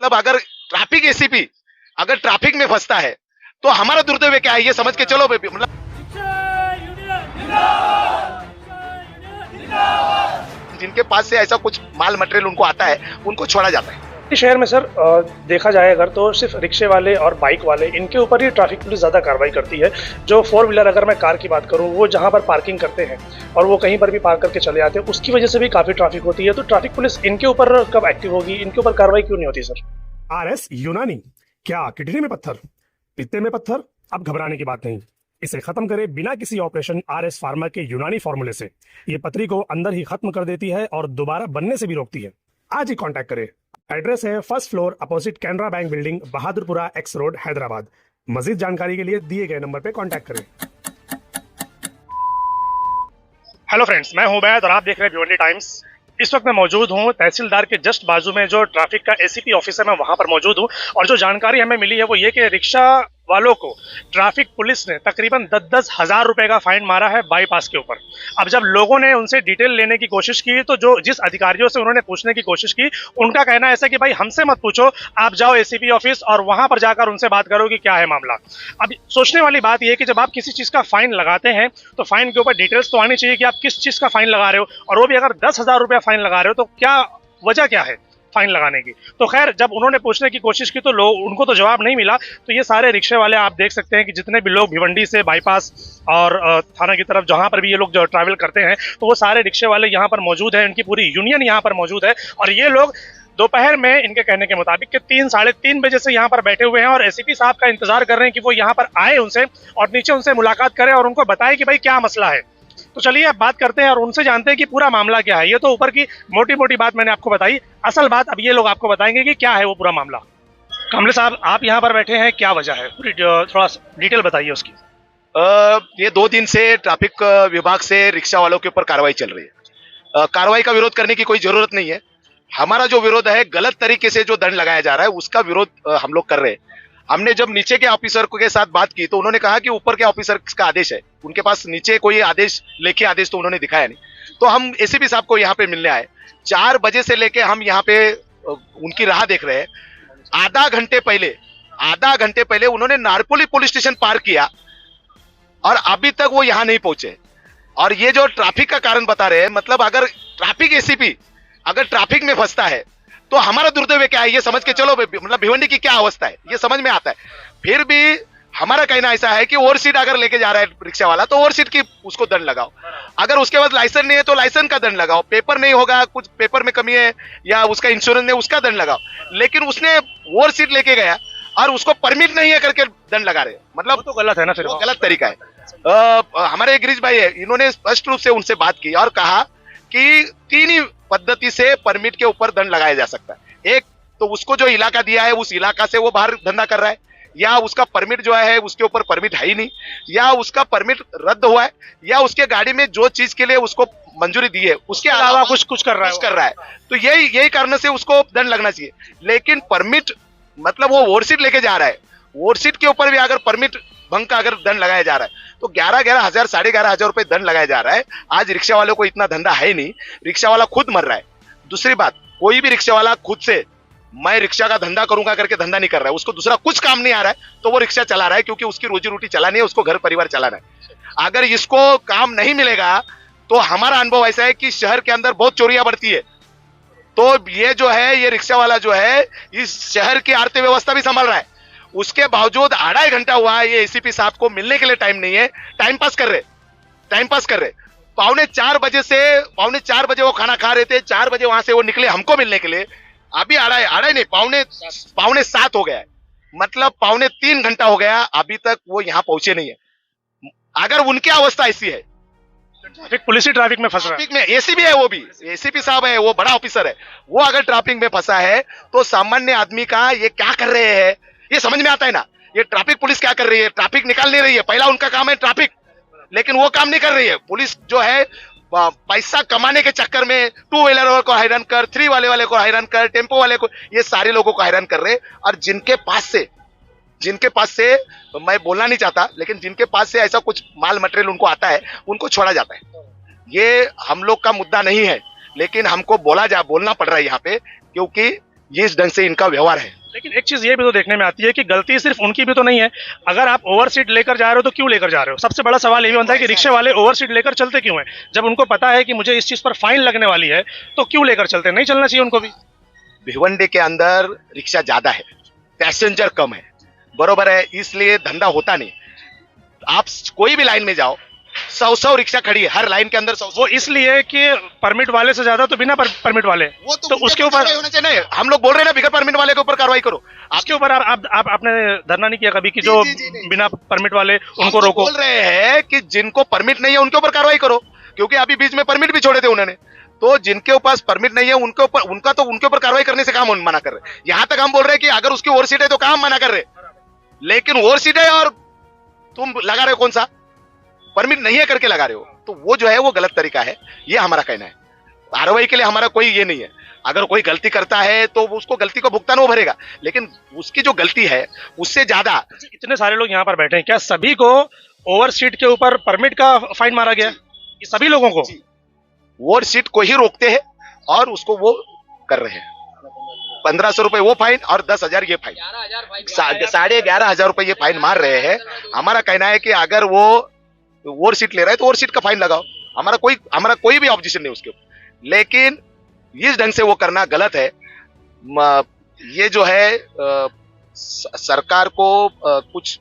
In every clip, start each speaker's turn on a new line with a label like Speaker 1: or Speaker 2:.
Speaker 1: मतलब अगर traffic ACP अगर ट्रैफिक में फंसता है तो हमारा दुर्दैव क्या है ये समझ के चलो बेबी। मतलब जिनके पास से ऐसा कुछ माल मटेरियल उनको आता है उनको छोड़ा जाता है।
Speaker 2: शहर में सर देखा जाए अगर तो सिर्फ रिक्शे वाले और बाइक वाले इनके ऊपर ही ट्रैफिक पुलिस ज़्यादा कार्रवाई करती है। जो फोर व्हीलर अगर मैं कार की बात करूं वो जहां पर पार्किंग करते हैं और वो कहीं पर भी पार्क करके चले आते हैं उसकी वजह से भी काफ़ी ट्रैफिक होती है। तो ट्रैफिक पुलिस इनके ऊपर कब एक्टिव होगी, इनके ऊपर कार्रवाई क्यों नहीं होती सर?
Speaker 3: RS यूनानी, क्या किडनी में पत्थर, पित्ते में पत्थर? अब घबराने की बात नहीं, इसे खत्म करें बिना किसी ऑपरेशन RS फार्मा के यूनानी फॉर्मूले से। ये पथरी को अंदर ही खत्म कर देती है और दोबारा बनने से भी रोकती है। आज ही कांटेक्ट करें। एड्रेस है first floor opposite Canara bank building, Bahadurpura X road, Hyderabad. मजीद जानकारी के लिए दिए गए नंबर पर कांटेक्ट करें।
Speaker 2: हेलो फ्रेंड्स, मैं हूं बैद और आप देख रहे हैं भिवंडी टाइम्स। इस वक्त मैं मौजूद हूं तहसीलदार के जस्ट बाजू में जो ट्रैफिक का ACP ऑफिस है, मैं वहां पर मौजूद हूं। और जो जानकारी हमें मिली है वो ये कि रिक्शा वालों को ट्रैफिक पुलिस ने तकरीबन 10-10 हज़ार रुपए का फाइन मारा है बाईपास के ऊपर। अब जब लोगों ने उनसे डिटेल लेने की कोशिश की तो जिस अधिकारियों से उन्होंने पूछने की कोशिश की उनका कहना ऐसा कि भाई हमसे मत पूछो, आप जाओ ACP ऑफिस और वहां पर जाकर उनसे बात करो कि क्या है मामला। अब सोचने वाली बात यह है कि जब आप किसी चीज का फाइन लगाते हैं तो फाइन के ऊपर डिटेल्स तो आनी चाहिए कि आप किस चीज का फाइन लगा रहे हो, और वो भी अगर 10,000 रुपया फाइन लगा रहे हो तो क्या वजह क्या है फाइन लगाने की। तो खैर जब उन्होंने पूछने की कोशिश की तो उनको तो जवाब नहीं मिला। तो ये सारे रिक्शे वाले आप देख सकते हैं कि जितने भी लोग भिवंडी से बाईपास और थाना की तरफ जहां पर भी ये लोग जो ट्रैवल करते हैं तो वो सारे रिक्शे वाले यहाँ पर मौजूद हैं, इनकी पूरी यूनियन यहाँ पर मौजूद है। और ये लोग दोपहर में इनके कहने के मुताबिक कि 3-3:30 बजे से यहाँ पर बैठे हुए हैं और ACP साहब का इंतजार कर रहे हैं कि वो यहाँ पर आए उनसे और नीचे उनसे मुलाकात करें और उनको बताएं कि भाई क्या मसला है। तो चलिए अब बात करते हैं और उनसे जानते हैं कि पूरा मामला क्या है। ये तो ऊपर की मोटी मोटी बात मैंने आपको बताई, असल बात अब ये लोग आपको बताएंगे कि क्या है वो पूरा मामला। कमले साहब, आप यहाँ पर बैठे हैं, क्या वजह है? पूरी थोड़ा डिटेल बताइए उसकी।
Speaker 1: ये 2 दिन से ट्रैफिक विभाग से रिक्शा वालों के ऊपर कार्रवाई चल रही है। कार्रवाई का विरोध करने की कोई जरूरत नहीं है। हमारा जो विरोध है, गलत तरीके से जो दंड लगाया जा रहा है उसका विरोध हम लोग कर रहे हैं। हमने जब नीचे के ऑफिसर के साथ बात की तो उन्होंने कहा कि ऊपर के ऑफिसर का आदेश है, उनके पास नीचे कोई आदेश, लेखी आदेश तो उन्होंने दिखाया नहीं। तो हम ACP साहब को यहाँ पे मिलने आए। 4 बजे से लेके हम यहाँ पे उनकी राह देख रहे हैं। आधा घंटे पहले उन्होंने नारपोली पुलिस स्टेशन पार किया और अभी तक वो यहाँ नहीं पहुंचे। और ये जो ट्रैफिक का कारण बता रहे हैं, मतलब अगर ट्रैफिक ACP अगर ट्रैफिक में फंसता है तो हमारा दुर्दैव क्या है ये समझ के चलो। मतलब भिवंडी की क्या अवस्था है ये समझ में आता है। फिर भी हमारा कहना ऐसा है कि ओवर सीट अगर लेके जा रहा है रिक्शा वाला तो ओवर सीट की उसको दंड लगाओ। अगर उसके बाद लाइसेंस नहीं है तो लाइसेंस का दंड लगाओ। पेपर नहीं होगा, कुछ पेपर में कमी है या उसका इंश्योरेंस नहीं, उसका दंड लगाओ। लेकिन उसने ओवर सीट लेके गया और उसको परमिट नहीं है करके दंड लगा रहे, मतलब
Speaker 2: तो गलत है ना, फिर
Speaker 1: वो गलत तरीका है। हमारे गिरीश भाई है, इन्होंने स्पष्ट रूप से उनसे बात की और कहा कि 3 ही पद्धति से परमिट के ऊपर दंड लगाया जा सकता है। एक तो उसको जो इलाका दिया है उस इलाका से वो बाहर धंधा कर रहा है, या उसका परमिट जो है उसके ऊपर परमिट है ही नहीं, या उसका परमिट रद्द हुआ है, या उसके गाड़ी में जो चीज के लिए उसको मंजूरी दी है उसके अलावा कुछ कर रहा है। तो यही कारण से उसको दंड लगना चाहिए। लेकिन परमिट मतलब वो ओवरसीट लेके जा रहा है, ओवरसीट के ऊपर भी अगर परमिट भंग का अगर दंड लगाया जा रहा है तो 11,000 11,500 रुपए दंड लगाया जा रहा है। आज रिक्शा वालों को इतना धंधा है नहीं, रिक्शा वाला खुद मर रहा है। दूसरी बात, कोई भी रिक्शा वाला खुद से मैं रिक्शा का धंधा करूंगा करके धंधा नहीं कर रहा है, उसको दूसरा कुछ काम नहीं आ रहा है तो वो रिक्शा चला रहा है क्योंकि उसकी रोजी रोटी चलानी है, उसको घर परिवार चलाना है। अगर इसको काम नहीं मिलेगा तो हमारा अनुभव ऐसा है कि शहर के अंदर बहुत चोरियां बढ़ती है। तो ये जो है, ये रिक्शा वाला जो है इस शहर की अर्थव्यवस्था भी संभाल रहा है। उसके बावजूद 2.5 घंटा हुआ है ये ACP साहब को मिलने के लिए टाइम नहीं है, टाइम पास कर रहे। 3:45 बजे वो खाना खा रहे थे, 4 बजे वहां से वो निकले हमको मिलने के लिए। अभी 2:30 नहीं, 7:45 हो गया है, मतलब 2.25 घंटा हो गया, अभी तक वो यहाँ पहुंचे नहीं है। अगर उनकी अवस्था ऐसी है,
Speaker 2: पुलिस ही ट्रैफिक में फंस रहा है।
Speaker 1: ट्रैफिक में ACP है, वो भी ACP साहब है, वो बड़ा ऑफिसर है, वो अगर ट्रैफिक में फंसा है तो सामान्य आदमी का ये क्या कर रहे हैं ये समझ में आता है ना। ये ट्रैफिक पुलिस क्या कर रही है, ट्रैफिक निकाल नहीं रही है। पहला उनका काम है ट्रैफिक, लेकिन वो काम नहीं कर रही है। पुलिस जो है पैसा कमाने के चक्कर में 2 व्हीलर वाले को हैरान कर, 3 वाले को हैरान कर, टेम्पो वाले को, ये सारे लोगों को हैरान कर रहे हैं। और जिनके पास से मैं बोलना नहीं चाहता, लेकिन जिनके पास से ऐसा कुछ माल मटेरियल उनको आता है उनको छोड़ा जाता है। ये हम लोग का मुद्दा नहीं है, लेकिन हमको बोलना पड़ रहा है यहाँ पे, क्योंकि ये इस ढंग से इनका व्यवहार है।
Speaker 2: लेकिन एक चीज ये भी तो देखने में आती है कि गलती सिर्फ उनकी भी तो नहीं है। अगर आप ओवर सीट लेकर जा रहे हो तो क्यों लेकर जा रहे हो? सबसे बड़ा सवाल ये भी बनता है कि रिक्शे वाले ओवर सीट लेकर चलते क्यों हैं? जब उनको पता है कि मुझे इस चीज पर फाइन लगने वाली है तो क्यों लेकर चलते? नहीं चलना चाहिए उनको भी।
Speaker 1: भिवंडी के अंदर रिक्शा ज्यादा है, पैसेंजर कम है, बरोबर है, इसलिए धंधा होता नहीं। आप कोई भी लाइन में जाओ, 100 रिक्शा खड़ी है हर लाइन के अंदर, 100।
Speaker 2: वो इसलिए कि परमिट वाले से ज्यादा तो बिना परमिट वाले,
Speaker 1: वो
Speaker 2: तो उसके ऊपर
Speaker 1: होना चाहिए। नहीं, हम लोग बोल रहे हैं ना, बिगर परमिट वाले के ऊपर कार्रवाई करो।
Speaker 2: उसके ऊपर आप आपने धरना नहीं किया कभी कि जो बिना परमिट वाले उनको
Speaker 1: हम
Speaker 2: रोको?
Speaker 1: बोल रहे हैं कि जिनको परमिट नहीं है उनके ऊपर कार्रवाई करो, क्योंकि अभी बीच में परमिट भी छोड़े थे उन्होंने। तो जिनके पास परमिट नहीं है उनके ऊपर उनके ऊपर कार्रवाई करने से काम मना कर रहे हैं। यहां तक हम बोल रहे हैं कि अगर उसकी ओवर सीट है तो काम मना कर रहे, लेकिन ओवर सीट है और तुम लगा रहे हो कौन सा परमिट नहीं है करके लगा रहे हो, तो वो जो है वो गलत तरीका है, ये हमारा कहना है। कार्रवाई के लिए हमारा कोई ये नहीं है। अगर कोई गलती करता है तो उसको गलती को भुगतान वो भरेगा, लेकिन उसकी जो गलती है उससे ज्यादा।
Speaker 2: इतने सारे लोग यहाँ पर बैठे हैं, क्या सभी को ओवर सीट के ऊपर परमिट का फाइन मारा गया? ये सभी लोगों को
Speaker 1: ओवर सीट को ही रोकते हैं और उसको वो कर रहे हैं। 1500 रुपए वो फाइन और 10,000 ये फाइन, 11,500 रुपए ये फाइन मार रहे हैं। हमारा कहना है कि अगर वो ओवर सीट ले रहा है तो ओवर सीट का फाइन लगाओ, हमारा कोई भी ऑब्जेक्शन नहीं उसके ऊपर, लेकिन इस ढंग से वो करना गलत है। ये जो है सरकार को कुछ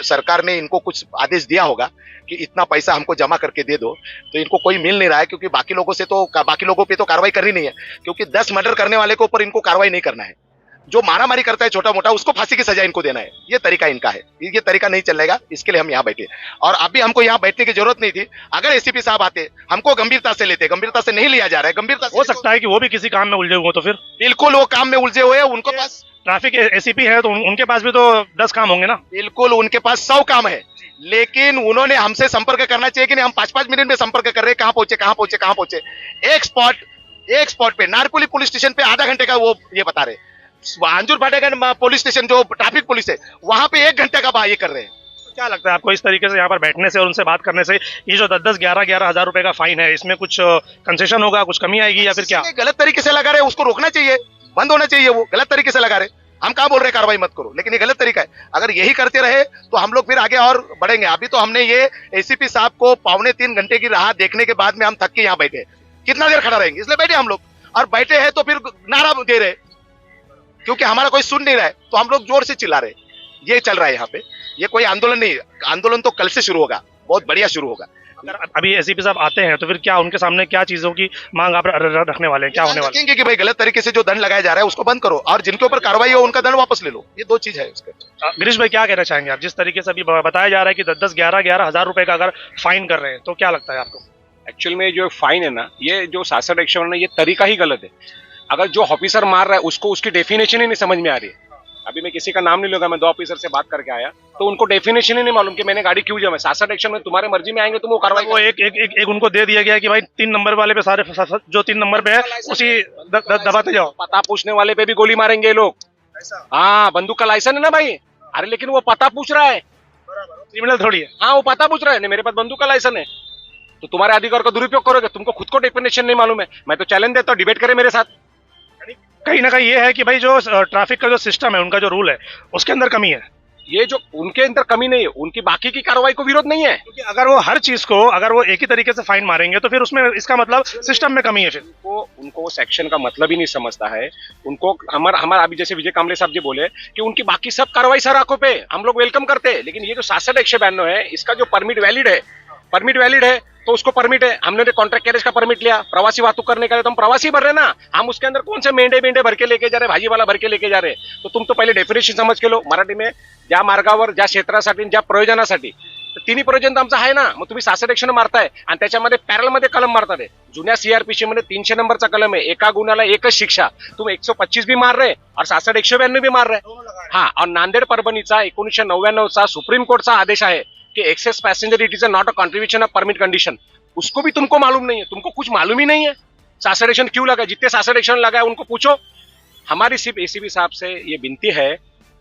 Speaker 1: सरकार ने इनको कुछ आदेश दिया होगा कि इतना पैसा हमको जमा करके दे दो, तो इनको कोई मिल नहीं रहा है, क्योंकि बाकी लोगों पे तो कार्रवाई करनी नहीं है, क्योंकि 10 मर्डर करने वाले के ऊपर इनको कार्रवाई नहीं करना है। जो मारामारी करता है छोटा मोटा उसको फांसी की सजा इनको देना है, ये तरीका इनका है। ये तरीका नहीं चलेगा, इसके लिए हम यहाँ बैठे। और अभी हमको यहाँ बैठने की जरूरत नहीं थी। अगर एसीपी साहब आते, हमको गंभीरता से लेते, गंभीरता से नहीं लिया जा रहा है। गंभीरता
Speaker 2: हो सकता है कि वो भी किसी काम में उलझे हुए, तो फिर
Speaker 1: बिल्कुल वो काम में उलझे हुए, उनको पास
Speaker 2: ट्रैफिक एसीपी है तो उनके पास भी तो 10 काम होंगे ना।
Speaker 1: बिल्कुल उनके पास 100 काम है, लेकिन उन्होंने हमसे संपर्क करना चाहिए कि नहीं। हम 5-5 मिनट में संपर्क कर रहे हैं, कहां पहुंचे। एक स्पॉट पे नारकुली पुलिस स्टेशन पे आधा घंटे का वो ये बता रहे। अंजुर फाटेगन पुलिस स्टेशन जो ट्रैफिक पुलिस है वहां पे 1 घंटे का ये कर रहे हैं।
Speaker 2: क्या लगता है आपको इस तरीके से यहाँ पर बैठने से और उनसे बात करने से ये जो 10-11 हज़ार रुपए का फाइन है, इसमें कुछ कंसेशन होगा, कुछ कमी आएगी या फिर क्या?
Speaker 1: गलत तरीके से लगा रहे, उसको रोकना चाहिए, बंद होना चाहिए। वो गलत तरीके से लगा रहे, हम कहाँ बोल रहे कार्रवाई मत करो, लेकिन ये गलत तरीका है। अगर यही करते रहे तो हम लोग फिर आगे और बढ़ेंगे। अभी तो हमने ये एसीपी साहब को 2.25 घंटे की राह देखने के बाद में हम थक के यहाँ बैठे। कितना देर खड़ा रहेंगे, इसलिए बैठे हम लोग। और बैठे हैं तो फिर नारा दे रहे, क्योंकि हमारा कोई सुन नहीं रहा है, तो हम लोग जोर से चिल्ला रहे। ये चल रहा है यहाँ पे, ये कोई आंदोलन नहीं। आंदोलन तो कल से शुरू होगा, बहुत बढ़िया शुरू होगा।
Speaker 2: अगर अभी एसीपी साहब आते हैं तो फिर क्या उनके सामने क्या चीजों की मांग आप रखने वाले हैं? क्या होने वाला है?
Speaker 1: कि भाई गलत तरीके से जो दंड लगाया जा रहा है उसको बंद करो, और जिनके ऊपर कार्रवाई हो उनका दंड वापस ले लो। ये 2 चीज है उसका।
Speaker 2: गिरीश भाई क्या कहना चाहेंगे आप? जिस तरीके से अभी बताया जा रहा है कि 10-11 हज़ार रुपए का अगर फाइन कर रहे हैं, तो क्या लगता है आपको?
Speaker 4: एक्चुअल में जो फाइन है ना, ये जो 66 एक्शन है, ये तरीका ही गलत है। अगर जो ऑफिसर मार रहा है उसको उसकी डेफिनेशन ही नहीं समझ में आ रही है। अभी मैं किसी का नाम नहीं लूंगा, मैं 2 ऑफिसर से बात करके आया तो उनको डेफिनेशन ही नहीं मालूम कि मैंने गाड़ी क्यों जमा। 66 एक्शन में तुम्हारे मर्जी में आएंगे तुम वो कार्रवाई।
Speaker 2: वो एक उनको दे दिया गया कि भाई 3 नंबर वाले पे सारे जो 3 नंबर पे है उसी दबाते जाओ।
Speaker 4: पता पूछने वाले पे भी गोली मारेंगे लोग। हाँ, बंदूक का लाइसेंस है ना भाई, अरे लेकिन वो पता पूछ रहा है,
Speaker 2: क्रिमिनल थोड़ी है।
Speaker 4: हाँ वो पता पूछ रहा है, नहीं मेरे पास बंदूक का लाइसेंस है, तो तुम्हारे अधिकार का दुरुपयोग करोगे। तुमको खुद को डेफिनेशन नहीं मालूम है, मैं तो चैलेंज देता हूँ, डिबेट करे मेरे साथ।
Speaker 2: कहीं ना कहीं ये है कि भाई जो ट्रैफिक का जो सिस्टम है, उनका जो रूल है, उसके अंदर कमी है।
Speaker 4: ये जो उनके अंदर कमी नहीं है, उनकी बाकी की कार्रवाई को विरोध नहीं है।
Speaker 2: क्योंकि अगर वो हर चीज को अगर वो एक ही तरीके से फाइन मारेंगे तो फिर उसमें इसका मतलब सिस्टम में कमी है। फिर
Speaker 4: उनको वो सेक्शन का मतलब ही नहीं समझता है। उनको हमारा अभी जैसे विजय कामले साहब जी बोले कि उनकी बाकी सब कार्रवाई सर आंखों पे हम लोग वेलकम करते हैं, लेकिन ये जो 66-192 है, इसका जो परमिट वैलिड है तो उसको परमिट है। हमने कॉन्ट्रैक्ट कैरेज का परमिट लिया, प्रवासी वाहतूक करने का तो हम प्रवासी भर रहे ना। हम उसके अंदर कौन से मेंढे भर के लेके जा रहे, भाजी वाला भर के लेके जा रहे। तो तुम तो पहिले डेफिनेशन समज के लो मराठी में, ज्या मार्गावर ज्या क्षेत्रासाठी ज्या प्रयोजनासाठी, तर तिन्ही प्रयोजन तर आमचं आहे ना। मग तुम्ही 66 एक्शन मारताय आणि त्याच्यामध्ये पॅरल मध्ये कलम मारतात। जुन्या सीआरपीसी मध्ये 300 नंबरचा कलम आहे, एका गुन्ह्याला एकच शिक्षा। तुम 125 भी मार रहे और 66-192 भी मार रहे। हाँ, और नांदेड परभणीचा 1999चा सुप्रीम कोर्टचा आदेश आहे कि excess passenger it is not a contribution of permit condition, उसको भी तुमको मालूम नहीं है। तुमको कुछ मालूम ही नहीं है 66 एक्शन क्यों लगा। जितने 66 एक्शन लगा है उनको पूछो। हमारी सिर्फ एसीपी साहब से ये विनती है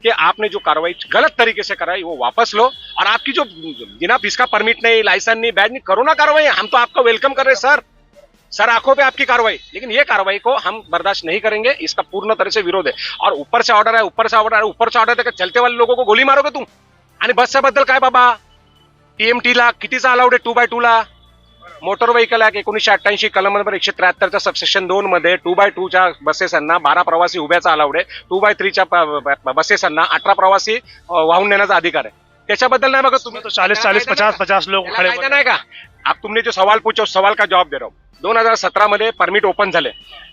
Speaker 4: कि आपने जो कार्रवाई गलत तरीके से कराई वो वापस लो, और आपकी जो बिना फीस का परमिट नहीं, लाइसेंस नहीं, बैज नहीं, करो ना कार्रवाई। हम तो आपका वेलकम कर रहे हैं सर। सर आंखों पे आपकी कार्रवाई, लेकिन ये कार्रवाई को हम बर्दाश्त नहीं करेंगे, इसका पूर्ण तरह से विरोध है। और ऊपर से ऑर्डर है, ऊपर से ऑर्डर है, ऊपर से ऑर्डर देकर चलते वाले लोगों को गोली मारोगे तुम? आणि बसच्याबद्दल काय बाबा, टीएमटीला कितीचा अलाउड आहे 2x2 ला? मोटर व्हेकल ऍक्ट 1988 कलम नंबर 173 सबसेक्शन 2 मध्ये 2x2च्या बसेसांना 12 प्रवासी उभ्याचा अलाउड आहे, 2x3च्या बसेसांना 18 प्रवासी वाहून नेण्याचा अधिकार आहे। त्याच्याबद्दल नाही बघा तुम्ही,
Speaker 2: तो 40-40, 50-50 लोग खड़े
Speaker 4: कायदा नाही का? आप तुमने जो सवाल पूछा उस सवाल का जवाब दे रहा हूं। 2017 मध्ये परमिट ओपन झाले,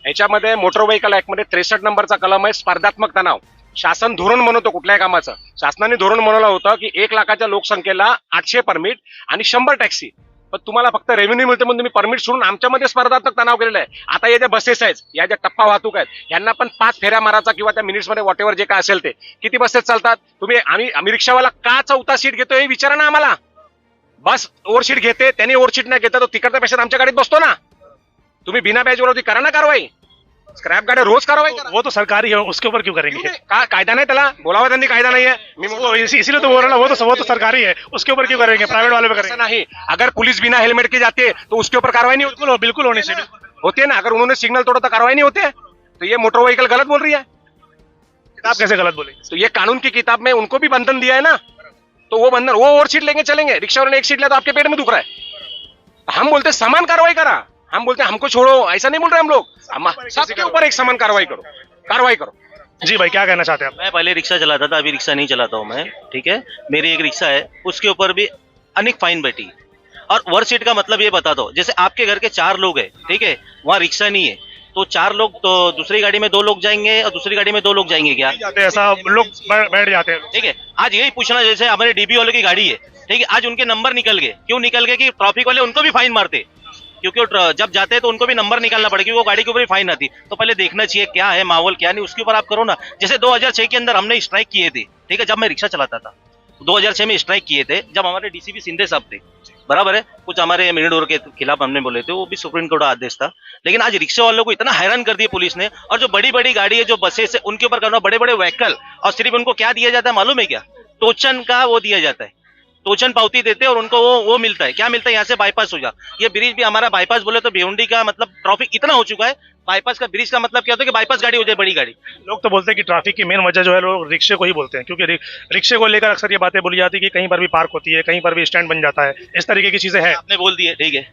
Speaker 4: याच्यामध्ये मोटर व्हेकल ऍक्ट मध्ये 63 नंबरचा कलम आहे स्पर्धात्मक तणाव। शासन धोरण म्हणतो कुठल्याही कामाचं, शासनाने धोरण बनवलं होतं की 1 लाखाच्या लोकसंख्येला 800 परमिट आणि 100 टॅक्सी, पण तुम्हाला फक्त रेव्हेन्यू मिळते म्हणून तुम्ही परमिट सोडून आमच्यामध्ये स्पर्धात्मक तणाव केलेला आहे। आता या ज्या बसेस आहेत, या ज्या टप्पा वाहतूक आहेत, यांना पण 5 फेऱ्या मारायचा किंवा त्या मिनिट्समध्ये वॉटेवर जे काय असेल ते, किती बसेस चालतात तुम्ही, आम्ही रिक्षावाला का 4था सीट घेतो हे विचारा ना आम्हाला। बस ओव्हरशीट घेते, त्यांनी ओव्हरशीट नाही घेता तो तिकडच्या पेक्षा आमच्या गाडीत बसतो ना। तुम्ही बिना बॅजवर करा ना कारवाई, स्क्रॅप गाड्या रोज कारवाई करा।
Speaker 2: वो तो सरकारी है, उसके ऊपर क्यों करेंगे?
Speaker 4: कायदा नाही त्याला, बोलावा त्यांनी कायदा नाहीये।
Speaker 2: वो इसीलिए तो बोल रहा ना, वो तो सरकारी है, उसके ऊपर क्यों करेंगे? प्राइवेट वाले पे
Speaker 4: ऐसा
Speaker 2: करेंगे।
Speaker 4: नहीं, अगर पुलिस बिना हेलमेट के जाती है तो उसके ऊपर कार्रवाई नहीं
Speaker 2: बिल्कुल बिल्कुल होनी चाहिए।
Speaker 4: होती है ना। अगर उन्होंने सिग्नल तोड़ा तो कार्रवाई नहीं होती है, तो ये मोटर व्हीकल गलत बोल रही है।
Speaker 2: आप कैसे गलत बोले?
Speaker 4: तो ये कानून की किताब में उनको भी बंधन दिया है ना, तो वो बंधन, वो और सीट लेंगे चलेंगे। रिक्शा वाले ने 1 सीट लिया तो आपके पेट में दुख रहा है। हम बोलते समान कार्रवाई करा, हम बोलते हमको छोड़ो, ऐसा नहीं बोल रहे हम लोग। सबके ऊपर एक समान कार्रवाई करो, कार्रवाई करो।
Speaker 2: जी भाई, क्या कहना चाहते हैं आप?
Speaker 5: मैं पहले रिक्शा चलाता था, अभी रिक्शा नहीं चलाता हूँ मैं, ठीक है। मेरी एक रिक्शा है, उसके ऊपर भी अनेक फाइन बैठी। और ओवर सीट का मतलब ये बता दो, जैसे आपके घर के 4 लोग हैं, ठीक है, वहाँ रिक्शा नहीं है, तो 4 लोग तो दूसरी गाड़ी में 2 लोग जाएंगे और दूसरी गाड़ी में 2 लोग जाएंगे क्या?
Speaker 2: जाते हैं, ऐसा लोग बैठ जाते हैं।
Speaker 5: ठीक है, आज यही पूछना, जैसे हमारे डीबी वाले की गाड़ी है, ठीक है, आज उनके नंबर निकल गए, क्यों निकल गए? कि ट्रैफिक वाले उनको भी फाइन मारते, क्योंकि वो जब जाते हैं तो उनको भी नंबर निकालना पड़ेगा, क्योंकि वो गाड़ी के ऊपर ही फाइन आती। तो पहले देखना चाहिए क्या है माहौल, क्या नहीं, उसके ऊपर आप करो ना। जैसे 2006 के अंदर हमने स्ट्राइक किए थे, ठीक है, जब मैं रिक्शा चलाता था 2006 में स्ट्राइक किए थे, जब हमारे डीसीपी सिंधे साहब थे, बराबर है, कुछ हमारे मिनीडोर के खिलाफ हमने बोले थे, वो भी सुप्रीम कोर्ट का आदेश था। लेकिन आज रिक्शा वालों को इतना हैरान कर दिया पुलिस ने, और जो बड़ी बड़ी गाड़ी है, जो बसेस है, उनके ऊपर करना, बड़े बड़े व्हीकल, और सिर्फ उनको क्या दिया जाता है मालूम है क्या? टोचन का वो दिया जाता है, टोचन पावती देते हैं और उनको वो मिलता है। क्या मिलता है? यहाँ से बाईपास हो जा। ये ब्रिज भी हमारा बाईपास बोले तो भिवंडी का मतलब ट्रैफिक इतना हो चुका है, बाईपास का ब्रिज का मतलब क्या होता है कि बाईपास गाड़ी हो जाए, बड़ी गाड़ी।
Speaker 2: लोग तो बोलते हैं कि ट्रैफिक की मेन वजह जो है लोग रिक्शे को ही बोलते हैं, क्योंकि रिक्शे को लेकर अक्सर ये बातें बोली जाती है कि कहीं पर भी पार्क होती है, कहीं पर भी स्टैंड बन जाता है, इस तरीके की चीजें हैं।
Speaker 5: आपने बोल दी है, ठीक है,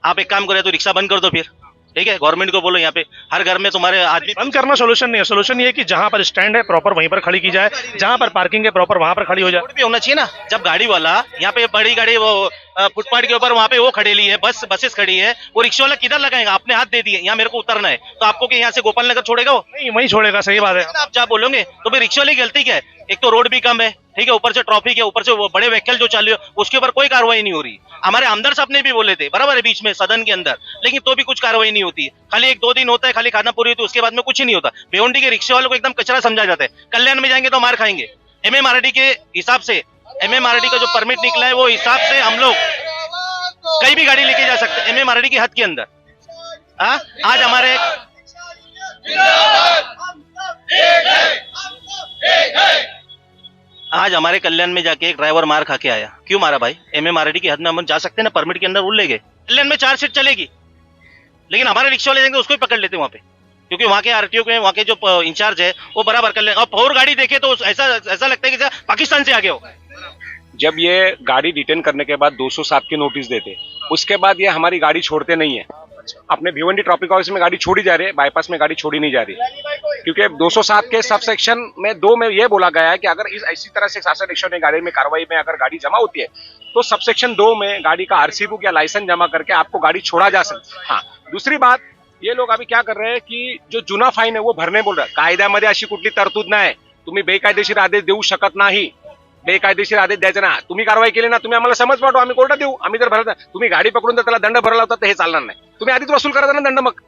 Speaker 5: आप एक काम करें तो रिक्शा बंद कर दो फिर, ठीक है, गवर्नमेंट को बोलो यहाँ पे हर घर में तुम्हारे आदमी।
Speaker 2: बंद करना सोल्यूशन नहीं है, सोल्यूशन ये है कि जहां पर स्टैंड है प्रॉपर वहीं पर खड़ी की जाए, जहां पर पार्किंग है प्रॉपर वहां पर खड़ी हो जाए।
Speaker 5: रोड भी होना चाहिए ना। जब गाड़ी वाला यहाँ पे बड़ी गाड़ी वो फुटपाथ के ऊपर वहाँ पे वो खड़ेली है, बसेस खड़ी है, वो रिक्शा वाला किधर लगाएगा? आपने हाथ दे दिए, यहाँ मेरे को उतरना है, तो आपको कि यहाँ से गोपाल नगर छोड़ेगा वो?
Speaker 2: नहीं, वहीं छोड़ेगा, सही बात है।
Speaker 5: आप क्या बोलोगे? तो फिर रिक्शा वाले की गलती क्या है? एक तो रोड भी कम है, ठीक है, ऊपर से ट्रैफिक है, ऊपर से वो बड़े व्हीकल जो चालू है, उसके ऊपर कोई कार्रवाई नहीं हो रही। हमारे आमदार साहब ने भी बोले थे, बराबर है, बीच में सदन के अंदर, लेकिन तो भी कुछ कार्रवाई नहीं होती। खाली 1-2 दिन होता है, खाली खाना पूरी होती है, उसके बाद में कुछ नहीं होता। भिवंडी के रिक्शे वालों को एकदम कचरा समझा जाता है। कल्याण में जाएंगे तो मार खाएंगे। MMRD के हिसाब से, MMRD का जो परमिट निकला है वो हिसाब से हम लोग कहीं भी गाड़ी लेके जा सकते हैं, MMRD की हद के अंदर। आज हमारे कल्याण में जाके एक ड्राइवर मार खा के आया। क्यों मारा भाई? MMRD की हद में हम जा सकते हैं ना, परमिट के अंदर उड़ ले गए। कल्याण में 4 सीट चलेगी, लेकिन हमारे रिक्शा वाले जाएंगे उसको ही पकड़ लेते हैं वहां पे, क्योंकि वहां के आरटीओ के वहां के जो इंचार्ज है वो बराबर कर ले। और 4 गाड़ी देखे तो ऐसा लगता है कि पाकिस्तान से आगे हो।
Speaker 4: जब ये गाड़ी डिटेन करने के बाद 207 की नोटिस देते, उसके बाद ये हमारी गाड़ी छोड़ते नहीं है। अपने भिवंडी ट्रैफिक ऑफिस में गाड़ी छोड़ी जा रही है, बाईपास में गाड़ी छोड़ी नहीं जा रही, क्योंकि 207 के सब सेक्शन में 2 में ये बोला गया है कि अगर इसी तरह से शासन एक्शन ने गाड़ी में कार्रवाई में अगर गाड़ी जमा होती है तो सब सेक्शन 2 में गाड़ी का आरसी बुक या लाइसेंस जमा करके आपको गाड़ी छोड़ा जा सकता। हाँ, दूसरी बात, ये लोग अभी क्या कर रहे हैं कि जो जुना फाईन है वो भरणे बोल रहे हैं। कायद्यामध्ये अशी कुठली तरतूद नाही, तुम्ही बेकायदेशीर आदेश देऊ शकत नाही, बेकायदेशीर आदेश द्यायचे ना। तुम्ही कारवाई केली ना, तुम्ही आम्हाला समज पाठवा, आम्ही कोर्टात देऊ। आम्ही जर भरत, तुम्ही गाडी पकडून जर त्याला दंड भरला होता तर हे चालणार नाही। तुम्ही आधीच वसूल करायचा ना दंड, मग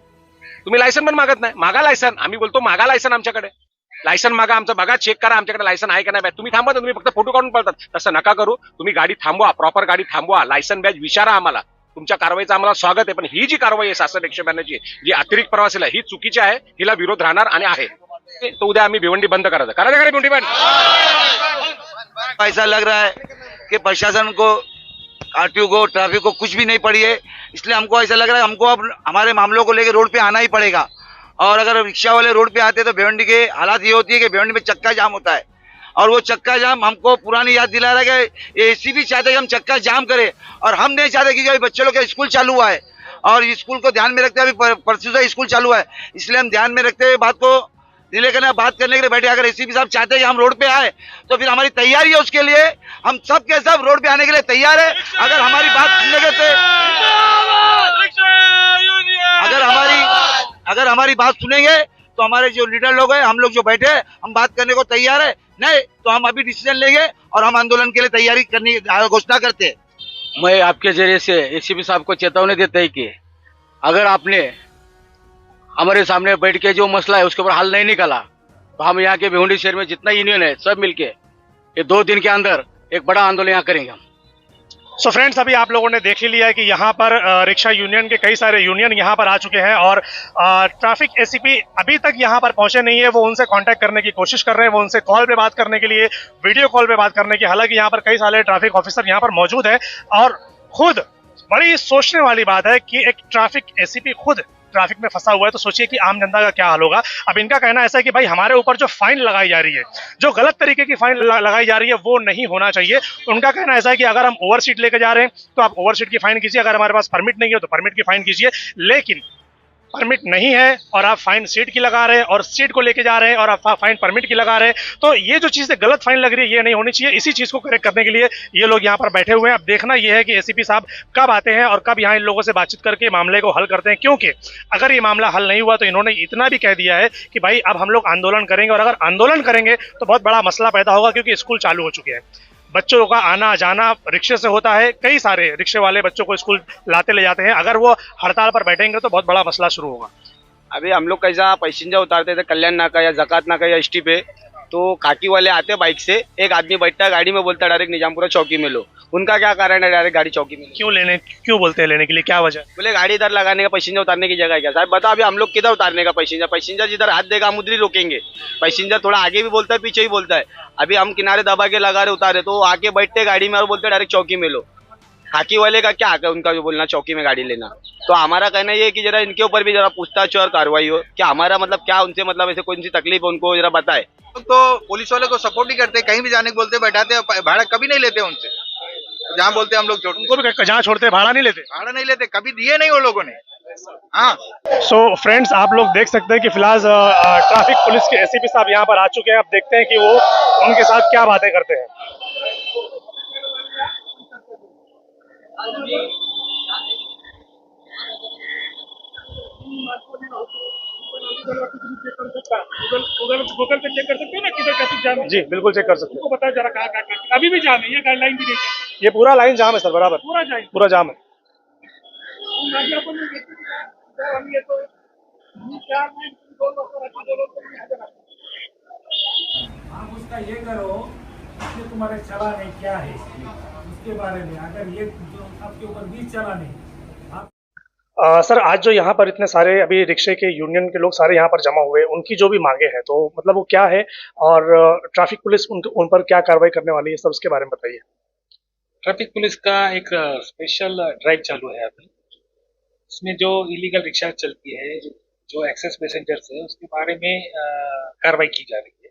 Speaker 4: तुम्ही लायसन पण मागत नाही, मागा लायसन। आम्ही बोलतो मागा लायसन, आमच्याकडे लायसन मागा, आमचं बघा, चेक करा आमच्याकडे लायसन आहे का नाही। तुम्ही थांबा, तुम्ही फक्त फोटो काढून पळतात, तसं नका करू। तुम्ही गाडी थांबवा, प्रॉपर गाडी थांबवा, लायसन बॅच विचारा आम्हाला, तुमच्या कारवाईचं आम्हाला स्वागत आहे। पण ही जी कारवाई आहे शासन 192 ची, जी अतिरिक्त प्रवासीला, ही चुकीची आहे, हिला विरोध राहणार आणि आहे। तो उद्या आम्ही भिवंडी बंद करायचं भिवंडी बंद।
Speaker 6: ऐसा लग रहा है कि प्रशासन को आरटीओ को, ट्रैफिक को कुछ भी नहीं पड़ी है। इसलिए हमको ऐसा लग रहा है हमको अब हमारे मामलों को लेकर रोड पे आना ही पड़ेगा। और अगर रिक्शा वाले रोड पे आते तो भिवंडी के हालात ये होती है कि भिवंडी में चक्का जाम होता है, और वो चक्का जाम हमको पुरानी याद दिला रहा है कि एसीपी चाहते कि हम चक्का जाम करें, और हम नहीं चाहते कि जो बच्चे लोग का स्कूल चालू हुआ है और स्कूल को ध्यान में रखते हुए अभी परसों से स्कूल चालू है, इसलिए हम ध्यान में रखते हुए बात को रिले करना, बात करने के लिए बैठे। अगर एसीपी साहब चाहते हैं कि हम रोड पे आए तो फिर हमारी तैयारी है उसके लिए, हम सब के सब रोड पे आने के लिए तैयार है। अगर हमारी बात सुनने से अगर हमारी बात सुनेंगे तो हमारे जो लीडर लोग हैं, हम लोग जो बैठे हैं, हम बात करने को तैयार है। नहीं तो हम अभी डिसीजन लेंगे और हम आंदोलन के लिए तैयारी करने घोषणा करते हैं।
Speaker 7: मैं आपके जरिए से एसीपी साहब को चेतावनी देता है कि अगर आपने हमारे सामने बैठ के जो मसला है उसके ऊपर हल नहीं निकाला तो हम यहाँ के भिवंडी शहर में जितना यूनियन है सब मिलके ये 2 दिन के अंदर एक बड़ा आंदोलन यहाँ करेंगे हम।
Speaker 2: सो फ्रेंड्स, अभी आप लोगों ने देख ही लिया है कि यहाँ पर रिक्शा यूनियन के कई सारे यूनियन यहाँ पर आ चुके हैं और ट्रैफिक एसीपी अभी तक यहाँ पर पहुंचे नहीं है। वो उनसे कांटेक्ट करने की कोशिश कर रहे हैं, वो उनसे कॉल पे बात करने के लिए, वीडियो कॉल पे बात करने की। हालांकि यहाँ पर कई सारे ट्रैफिक ऑफिसर यहाँ पर मौजूद है और खुद बड़ी सोचने वाली बात है कि एक ट्रैफिक एसीपी खुद ट्रैफिक में फंसा हुआ है, तो सोचिए कि आम जनता का क्या हाल होगा। अब इनका कहना ऐसा है कि भाई हमारे ऊपर जो फाइन लगाई जा रही है, जो गलत तरीके की फाइन लगाई जा रही है, वो नहीं होना चाहिए। उनका कहना ऐसा है कि अगर हम ओवर सीट लेके जा रहे हैं तो आप ओवर सीट की फाइन कीजिए, अगर हमारे पास परमिट नहीं है तो परमिट की फाइन कीजिए। लेकिन परमिट नहीं है और आप फाइन सीट की लगा रहे हैं और सीट को लेके जा रहे हैं और आप फाइन परमिट की लगा रहे हैं, तो ये जो चीज़ें गलत फाइन लग रही है ये नहीं होनी चाहिए। इसी चीज़ को करेक्ट करने के लिए ये लोग यहाँ पर बैठे हुए हैं। अब देखना ये है कि एसीपी साहब कब आते हैं और कब यहाँ इन लोगों से बातचीत करके मामले को हल करते हैं, क्योंकि अगर ये मामला हल नहीं हुआ तो इन्होंने इतना भी कह दिया है कि भाई अब हम लोग आंदोलन करेंगे, और अगर आंदोलन करेंगे तो बहुत बड़ा मसला पैदा होगा, क्योंकि स्कूल चालू हो चुके हैं। बच्चों का आना जाना रिक्शे से होता है, कई सारे रिक्शे वाले बच्चों को स्कूल लाते ले जाते हैं। अगर वो हड़ताल पर बैठेंगे तो बहुत बड़ा मसला शुरू होगा।
Speaker 7: अभी हम लोग कैसा पैसेंजर उतारते थे कल्याण नाका या जकात नाका या एसटी पे, तो खाकी वाले आते बाइक से, एक आदमी बैठता है गाड़ी में, बोलता है डायरेक्ट निजामपुरा चौकी में लो। उनका क्या कारण है डायरेक्ट गाड़ी चौकी में
Speaker 2: क्यों बोलते हैं लेने के लिए, क्या वजह?
Speaker 7: बोले गाड़ी इधर लगाने का, पैसेंजर उतारने की जगह है क्या? साहब बता, अभी हम लोग किधर उतारने का पैसेंजर जिधर हाथ देगा हम उधर ही रोकेंगे। पैसेंजर थोड़ा आगे भी बोलता है पीछे भी बोलता है। अभी हम किनारे दबा के लगा रहे उतारे तो आके बैठते गाड़ी में और बोलते डायरेक्ट चौकी में लो। खाकी वाले का क्या हक है उनका जो बोलना चौकी में गाड़ी लेना? तो हमारा कहना ये है कि जरा इनके ऊपर भी जरा पूछताछ और कार्रवाई हो। क्या हमारा मतलब क्या उनसे मतलब ऐसे कोई सी तकलीफ है उनको जरा बताए।
Speaker 8: तो पुलिस वाले को सपोर्ट ही करते, कहीं भी जाने को बोलते, बैठाते, भाड़ा कभी नहीं लेते उनसे। जहाँ बोलते हम लोग
Speaker 2: उनको भी जहाँ छोड़ते भाड़ा नहीं लेते,
Speaker 8: कभी दिए नहीं वो लोगों ने। हाँ।
Speaker 2: सो फ्रेंड्स, आप लोग देख सकते हैं कि फिलहाल ट्रैफिक पुलिस के एसीपी साहब यहाँ पर आ चुके हैं। अब देखते हैं कि वो उनके साथ क्या बातें करते हैं।
Speaker 9: गूगल पे चेक कर सकते हो ना किधर ट्रैफिक जाम है।
Speaker 2: जी बिल्कुल चेक कर सकते हैं।
Speaker 9: उनको बताओ जरा कहाँ अभी भी जाम है, ये गाइडलाइन भी देखिए,
Speaker 2: ये पूरा लाइन जाम है सर, बराबर पूरा जाम है।
Speaker 9: आप उसका ये करो कि तुम्हारे चलाने क्या है उसके बारे में, अगर ये जो आपके ऊपर भी चलाने
Speaker 2: सर, आज जो यहाँ पर इतने सारे अभी रिक्शे के यूनियन के लोग सारे यहाँ पर जमा हुए, उनकी जो भी मांगे हैं तो मतलब वो क्या है और ट्रैफिक पुलिस उन पर क्या कार्रवाई करने वाली है, सब उसके बारे में बताइए।
Speaker 10: ट्रैफिक पुलिस का एक स्पेशल ड्राइव चालू है अभी। उसमें जो इलीगल रिक्शा चलती है, जो एक्सेस पैसेंजर्स है, उसके बारे में कार्रवाई की जा रही है।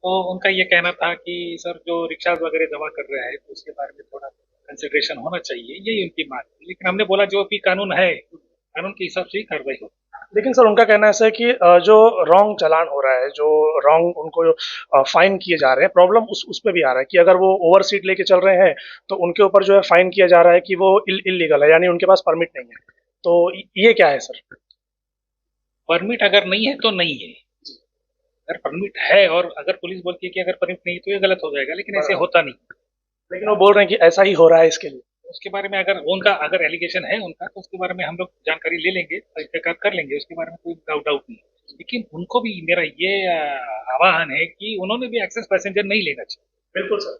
Speaker 10: तो उनका ये कहना था कि सर जो रिक्शा वगैरह जमा कर रहे हैं तो उसके बारे में थोड़ा कंसिडरेशन होना चाहिए, यही उनकी मांग है। लेकिन हमने बोला जो भी कानून है, कानून के हिसाब से ही कार्रवाई हो।
Speaker 2: लेकिन सर उनका कहना ऐसा है कि जो रॉन्ग चालान हो रहा है, जो रॉन्ग उनको फाइन किए जा रहे हैं, प्रॉब्लम उस पे भी आ रहा है कि अगर वो ओवर सीट लेके चल रहे हैं तो उनके ऊपर जो है फाइन किया जा रहा है कि वो इलीगल है, यानी उनके पास परमिट नहीं है। तो ये क्या है सर?
Speaker 10: परमिट अगर नहीं है तो नहीं है, अगर परमिट है और अगर पुलिस बोलती है कि अगर परमिट नहीं है तो ये गलत हो जाएगा, लेकिन ऐसे होता नहीं।
Speaker 2: लेकिन वो बोल रहे हैं कि ऐसा ही हो रहा है, इसके लिए
Speaker 10: उसके बारे में अगर उनका अगर एलिगेशन है उनका तो उसके बारे में हम लोग जानकारी ले लेंगे, तहकीकात कर लेंगे, उसके बारे में कोई डाउट नहीं। लेकिन उनको भी मेरा ये आह्वान है कि उन्होंने भी एक्सेस पैसेंजर नहीं लेना चाहिए।
Speaker 2: बिल्कुल सर,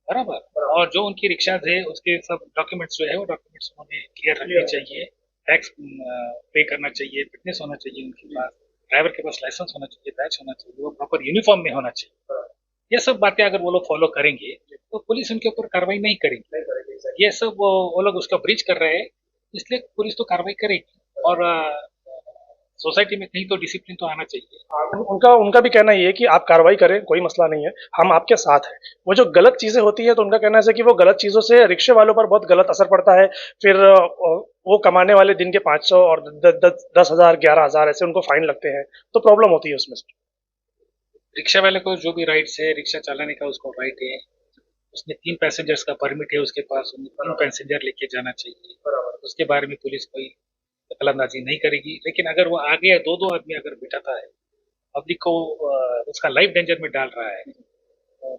Speaker 10: बराबर। और जो उनकी रिक्शाज है उसके सब डॉक्यूमेंट्स जो है वो डॉक्यूमेंट्स उन्होंने क्लियर रखने चाहिए, टैक्स पे करना चाहिए, फिटनेस होना चाहिए उनके पास, ड्राइवर के पास लाइसेंस होना चाहिए, बैच होना चाहिए, वो प्रॉपर यूनिफॉर्म में होना चाहिए। ये सब बातें अगर वो लोग फॉलो करेंगे तो पुलिस उनके ऊपर कार्रवाई नहीं करेगी। ये सब वो लोग उसका ब्रीच कर रहे हैं, इसलिए पुलिस तो कार्रवाई करेगी और सोसाइटी में कहीं तो डिसिप्लिन तो आना चाहिए।
Speaker 2: उनका भी कहना ये है कि आप कार्रवाई करें, कोई मसला नहीं है, हम आपके साथ हैं। वो जो गलत चीजें होती है तो उनका कहना है कि वो गलत चीजों से रिक्शे वालों पर बहुत गलत असर पड़ता है। फिर वो कमाने वाले दिन के 500 और 10,000 11,000 ऐसे उनको फाइन लगते हैं, तो प्रॉब्लम होती है उसमें।
Speaker 10: रिक्शा वाले को जो भी राइट्स है, रिक्शा चलाने का उसको राइट है, उसने 3 पैसेंजर्स का परमिट है उसके पास, उन्हें 3 पैसेंजर लेके जाना चाहिए, उसके बारे में पुलिस कोई दखलंदाजी नहीं करेगी। लेकिन अगर वो आगे 2-2 आदमी अगर बिठाता है, पब्लिक को उसका लाइफ डेंजर में डाल रहा है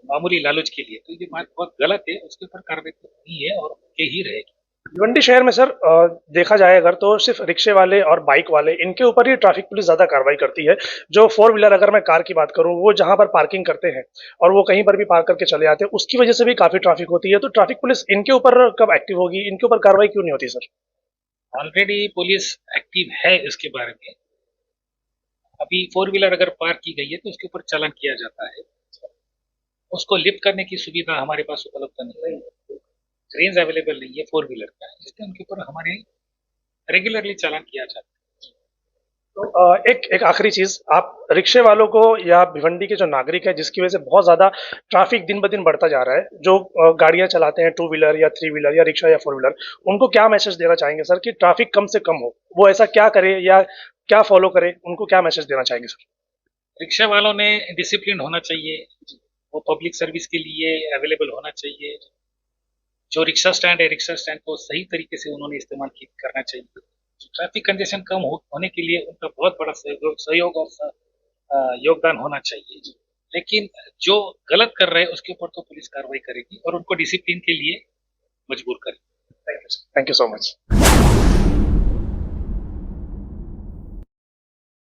Speaker 10: मामूली लालच के लिए, तो ये बात बहुत गलत है, उसके ऊपर कार्रवाई तो नहीं है और के ही रहेगी।
Speaker 2: भिवंडी शहर में सर देखा जाए अगर तो सिर्फ रिक्शे वाले और बाइक वाले इनके ऊपर ही ट्रैफिक पुलिस ज्यादा कार्रवाई करती है। जो 4 व्हीलर, अगर मैं कार की बात करूं, वो जहां पर पार्किंग करते हैं और वो कहीं पर भी पार्क करके चले आते हैं, उसकी वजह से भी काफी ट्रैफिक होती है। तो ट्रैफिक पुलिस इनके ऊपर कब एक्टिव होगी, इनके ऊपर कार्रवाई क्यों नहीं होती सर?
Speaker 10: ऑलरेडी पुलिस एक्टिव है इसके बारे में। अभी 4 व्हीलर अगर पार्क की गई है तो उसके ऊपर चालान किया जाता है, उसको लिफ्ट करने की सुविधा हमारे पास उपलब्ध नहीं है, रेंज अवेलेबल नहीं है 4 व्हीलर का, इसलिए उनके ऊपर हमारे रेगुलरली चालान किया जाता है।
Speaker 2: तो एक आखिरी चीज, आप रिक्शे वालों को या भिवंडी के जो नागरिक है जिसकी वजह से बहुत ज्यादा ट्रैफिक दिन ब दिन बढ़ता जा रहा है, जो गाड़ियां चलाते हैं 2 व्हीलर या 3 व्हीलर या रिक्शा या 4 व्हीलर, उनको क्या मैसेज देना चाहेंगे सर कि ट्रैफिक कम से कम हो? वो ऐसा क्या करे या क्या फॉलो करे, उनको क्या मैसेज देना चाहेंगे सर?
Speaker 10: रिक्शा वालों ने डिसिप्लिन होना चाहिए, वो पब्लिक सर्विस के लिए अवेलेबल होना चाहिए। जो रिक्शा स्टैंड है, रिक्शा स्टैंड को सही तरीके से उन्होंने इस्तेमाल करना चाहिए। ट्रैफिक कंजेशन कम होने के लिए उनका बहुत बड़ा सहयोग और योगदान होना चाहिए। लेकिन जो गलत कर रहे हैं उसके ऊपर तो पुलिस कार्रवाई करेगी और उनको डिसिप्लिन के लिए मजबूर करेगी।
Speaker 2: Thank you so much.